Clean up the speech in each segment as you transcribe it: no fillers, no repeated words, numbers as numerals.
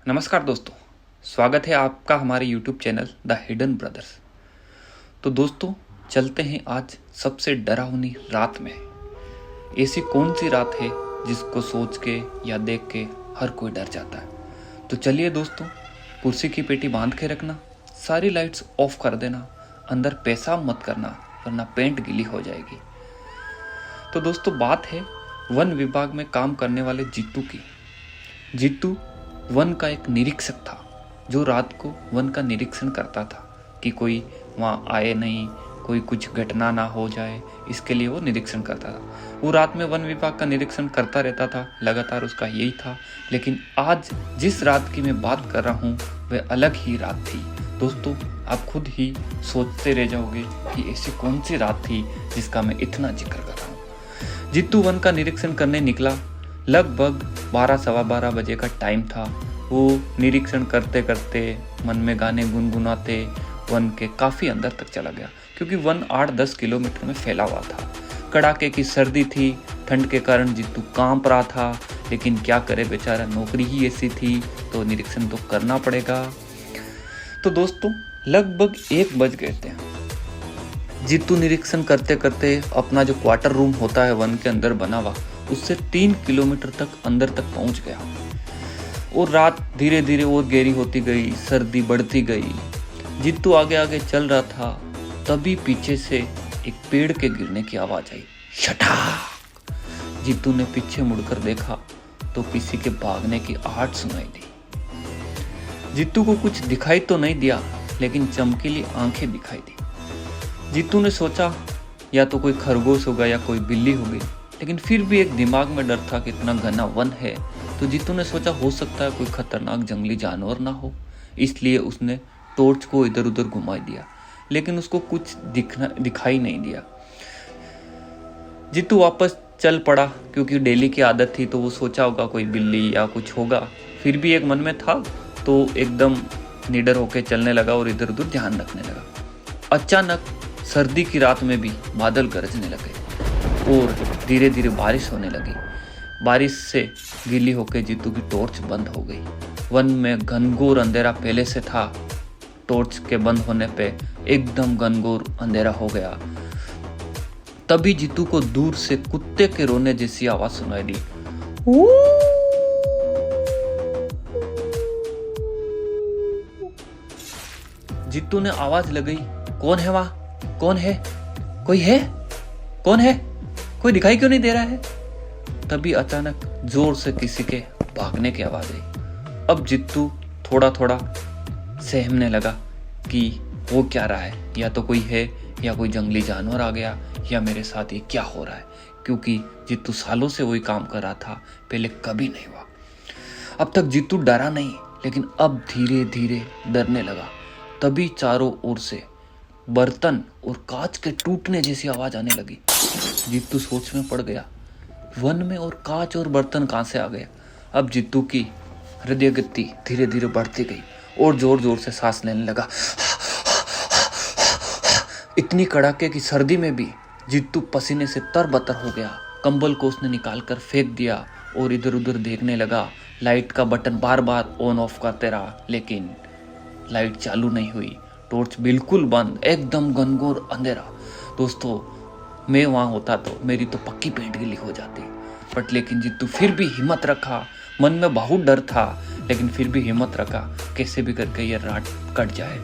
नमस्कार दोस्तों, स्वागत है आपका हमारे YouTube channel the hidden brothers. तो दोस्तों, चलते हैं आज सबसे डरावनी रात में। ऐसी कौन सी रात है जिसको सोच के या देख के हर कोई डर जाता है। तो चलिए दोस्तों, कुर्सी की पेटी बांध के रखना, सारी लाइट्स ऑफ कर देना, अंदर पेशाब मत करना वरना पेंट गीली हो जाएगी। तो दोस्तों, बात है वन विभाग में काम करने वाले जीतू की। जीतू वन का एक निरीक्षक था जो रात को वन का निरीक्षण करता था कि कोई वहाँ आए नहीं, कोई कुछ घटना ना हो जाए, इसके लिए वो निरीक्षण करता था। वो रात में वन विभाग का निरीक्षण करता रहता था, लगातार उसका यही था। लेकिन आज जिस रात की मैं बात कर रहा हूँ वह अलग ही रात थी। दोस्तों, आप खुद ही सोचते रह जाओगे कि ऐसी कौन सी रात थी जिसका मैं इतना जिक्र कर रहा हूँ। जीतू वन का निरीक्षण करने निकला। लगभग 12-12:15 बजे का टाइम था। वो निरीक्षण करते करते मन में गाने गुनगुनाते वन के काफ़ी अंदर तक चला गया, क्योंकि वन 8-10 किलोमीटर में फैला हुआ था। कड़ाके की सर्दी थी, ठंड के कारण जीतू कांप रहा था, लेकिन क्या करे बेचारा, नौकरी ही ऐसी थी तो निरीक्षण तो करना पड़ेगा। तो दोस्तों, लगभग 1 बज गए थे। जीतू निरीक्षण करते करते अपना जो क्वार्टर रूम होता है वन के अंदर बना हुआ, उससे 3 किलोमीटर तक अंदर तक पहुंच गया। और रात धीरे धीरे और गहरी होती गई, सर्दी बढ़ती गई। जीतू आगे आगे चल रहा था, तभी पीछे से एक पेड़ के गिरने की आवाज आई, शटाक। जीतू ने पीछे मुड़कर देखा तो किसी के भागने की आहट सुनाई दी। जीतू को कुछ दिखाई तो नहीं दिया, लेकिन चमकीली आंखें दिखाई दी। जीतू ने सोचा या तो कोई खरगोश होगा या कोई बिल्ली होगी, लेकिन फिर भी एक दिमाग में डर था कि इतना घना वन है, तो जीतू ने सोचा हो सकता है कोई खतरनाक जंगली जानवर ना हो। इसलिए उसने टॉर्च को इधर उधर घुमा दिया, लेकिन उसको कुछ दिखाई नहीं दिया। जीतू वापस चल पड़ा, क्योंकि डेली की आदत थी, तो वो सोचा होगा कोई बिल्ली या कुछ होगा। फिर भी एक मन में था, तो एकदम निडर होकर चलने लगा और इधर उधर ध्यान रखने लगा। अचानक सर्दी की रात में भी बादल गरजने लगे और धीरे धीरे बारिश होने लगी। बारिश से गीली होकर जीतू की टॉर्च बंद हो गई। वन में घनघोर अंधेरा पहले से था, टॉर्च के बंद होने पे एकदम घनघोर अंधेरा हो गया। तभी जीतू को दूर से कुत्ते के रोने जैसी आवाज सुनाई दी। जीतू ने आवाज लगाई, कौन है वहां? कौन है? कोई है? कौन है? कोई दिखाई क्यों नहीं दे रहा है? तभी अचानक जोर से किसी के भागने की आवाज आई। अब जीतू थोड़ा थोड़ा सहमने लगा कि वो क्या रहा है, या तो कोई है या कोई जंगली जानवर आ गया, या मेरे साथ ये क्या हो रहा है, क्योंकि जीतू सालों से वही काम कर रहा था, पहले कभी नहीं हुआ। अब तक जीतू डरा नहीं, लेकिन अब धीरे धीरे डरने लगा। तभी चारों ओर से बर्तन और कांच के टूटने जैसी आवाज आने लगी। जीतू सोच में पड़ गया, वन में और कांच और बर्तन कहां से आ गए। अब जीतू की हृदय गति धीरे धीरे बढ़ती गई और जोर जोर से सांस लेने लगा। इतनी कड़ाके की सर्दी में भी जीतू पसीने से तरबतर हो गया। कंबल को उसने निकाल कर फेंक दिया और इधर उधर देखने लगा। लाइट का button bar bar on off करते रहा, लेकिन लाइट चालू नहीं हुई। टॉर्च बिल्कुल बंद, एकदम घनघोर अंधेरा। दोस्तों, मैं वहां होता तो मेरी तो पक्की पेंट गीली हो जाती, बट लेकिन जीतू फिर भी हिम्मत रखा। मन में बहुत डर था, लेकिन फिर भी हिम्मत रखा, कैसे भी करके ये रात कट जाए।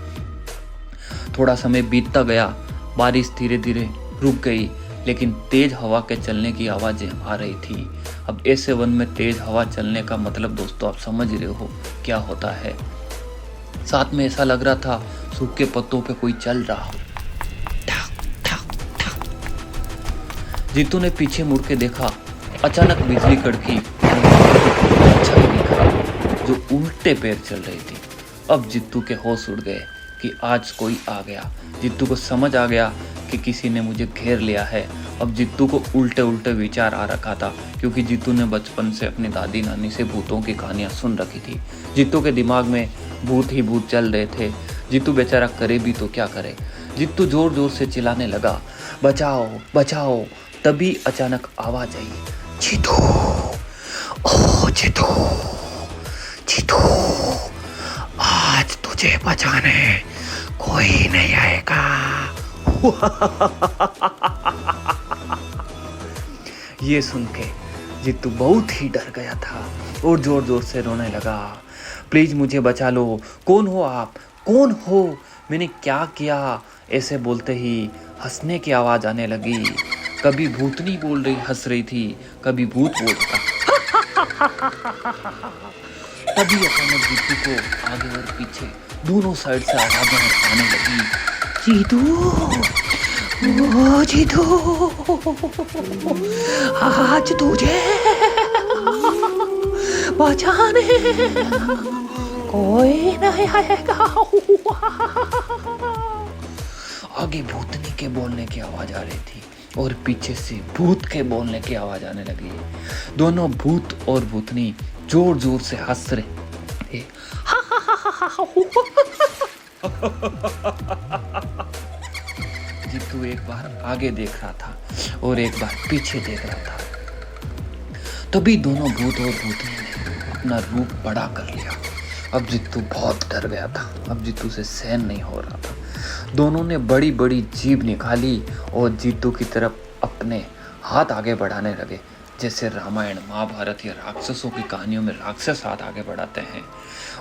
थोड़ा समय बीतता गया, बारिश धीरे धीरे रुक गई, लेकिन तेज हवा के चलने की आवाजें आ रही थी। अब ऐसे वन में तेज हवा चलने का मतलब दोस्तों आप समझ रहे हो क्या होता है। साथ में ऐसा लग रहा था सूखे पत्तों पे कोई चल रहा हो। जीतू ने पीछे मुड़ के देखा, अचानक बिजली कड़की, छवि दिखा जो उल्टे पैर चल रही थी। अब जीतू के होश उड़ गए कि आज कोई आ गया। जीतू को समझ आ गया कि किसी ने मुझे घेर लिया है। अब जीतू को उल्टे उल्टे विचार आ रखा था, क्योंकि जीतू ने बचपन से अपनी दादी नानी से भूतों की कहानियां सुन रखी थी। जीतू के दिमाग में भूत ही भूत चल रहे थे। जीतू बेचारा करे भी तो क्या करे। जीतू जोर जोर से चिल्लाने लगा, बचाओ बचाओ। तभी अचानक आवाज आई, जीतू, ओ जीतू, जीतू। मुझे बचाने कोई नहीं आएगा। ये सुन के जित्तू बहुत ही डर गया था और जोर जोर से रोने लगा। प्लीज मुझे बचा लो, कौन हो आप, कौन हो, मैंने क्या किया? ऐसे बोलते ही हंसने की आवाज आने लगी। कभी भूतनी बोल रही हंस रही थी, कभी भूत बोलता। तभी अचानक जित्तू को आगे और पीछे दोनों साइड से आवाजें आने लगी। जीतू, ओ जीतू, आज तुझे बचाने कोई नहीं आएगा। आगे भूतनी के बोलने की आवाज आ रही थी और पीछे से भूत के बोलने की आवाज आने लगी। दोनों भूत और भूतनी जोर जोर से हंस रहे थे। जित्तू एक बार आगे देख रहा था और एक बार पीछे देख रहा था। तभी दोनों भूत और भूतनी ने अपना रूप बड़ा कर लिया। अब जित्तू बहुत डर गया था। अब जित्तू से सहन नहीं हो रहा था। दोनों ने बड़ी बड़ी जीभ निकाली और जित्तू की तरफ अपने हाथ आगे बढ़ाने लगे, जैसे रामायण महाभारत या राक्षसों की कहानियों में राक्षस हाथ आगे बढ़ाते हैं।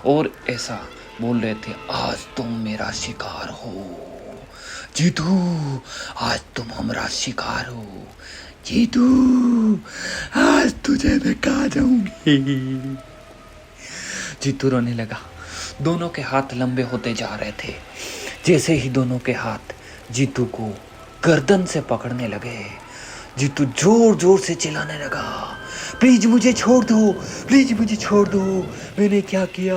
और ऐसा बोल रहे थे, आज तुम मेरा शिकार हो जीतू, आज तुम हमारा शिकार हो जीतू, आज तुझे मैं खा जाऊंगी। जीतू रोने लगा। दोनों के हाथ लंबे होते जा रहे थे। जैसे ही दोनों के हाथ जीतू को गर्दन से पकड़ने लगे, जीतू जोर जोर से चिल्लाने लगा, प्लीज मुझे छोड़ दो, प्लीज मुझे छोड़ दो, मैंने क्या किया,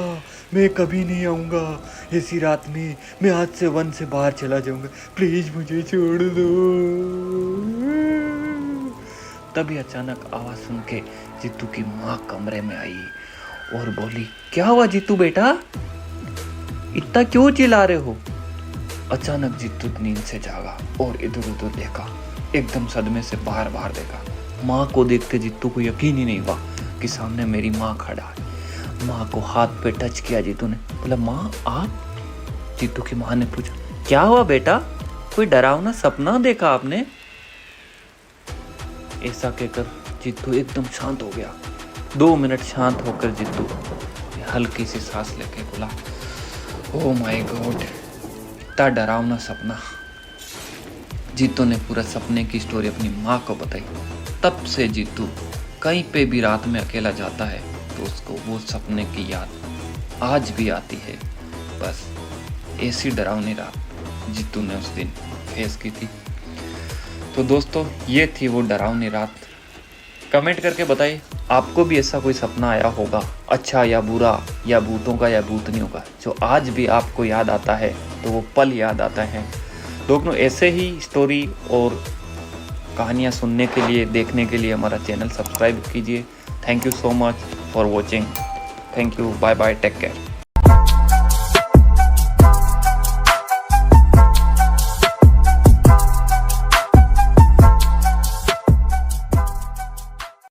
मैं कभी नहीं आऊँगा ऐसी रात में, मैं आज से वन से बाहर चला जाऊँगा, प्लीज मुझे छोड़ दो। तभी अचानक आवाज़ सुन के जीतू की माँ कमरे में आई और बोली, क्या हुआ जीतू बेटा, इतना क्यों चिल्ला रहे हो? अचानक जीतू नींद से जागा और इधर उधर देखा, एकदम सदमे से बाहर बाहर देखा। माँ को देखते जीतू को यकीन ही नहीं हुआ कि सामने मेरी माँ खड़ा है। माँ को हाथ पे टच किया जीतू ने, बोला माँ आप? जीतू की माँ ने पूछा, क्या हुआ बेटा, कोई डरावना सपना देखा आपने? ऐसा कहकर जीतू एकदम शांत हो गया। 2 मिनट शांत होकर जीतू हल्की सी सांस लेके बोला, ओह माय गॉड, इतना डरावना सपना। जीतू ने पूरा सपने की स्टोरी अपनी माँ को बताई। तब से जीतू कहीं पे भी रात में अकेला जाता है तो उसको वो सपने की याद आज भी आती है। बस ऐसी डरावनी रात जीतू ने उस दिन फेस की थी। तो दोस्तों ये थी वो डरावनी रात। कमेंट करके बताइए आपको भी ऐसा कोई सपना आया होगा, अच्छा या बुरा, या भूतों का या भूतनियों का, जो आज भी आपको याद आता है, तो वो पल याद आता है। दोस्तों ऐसे ही स्टोरी और कहानियाँ सुनने के लिए, देखने के लिए हमारा चैनल सब्सक्राइब कीजिए। Thank you so much for watching. Thank you, bye bye, take care.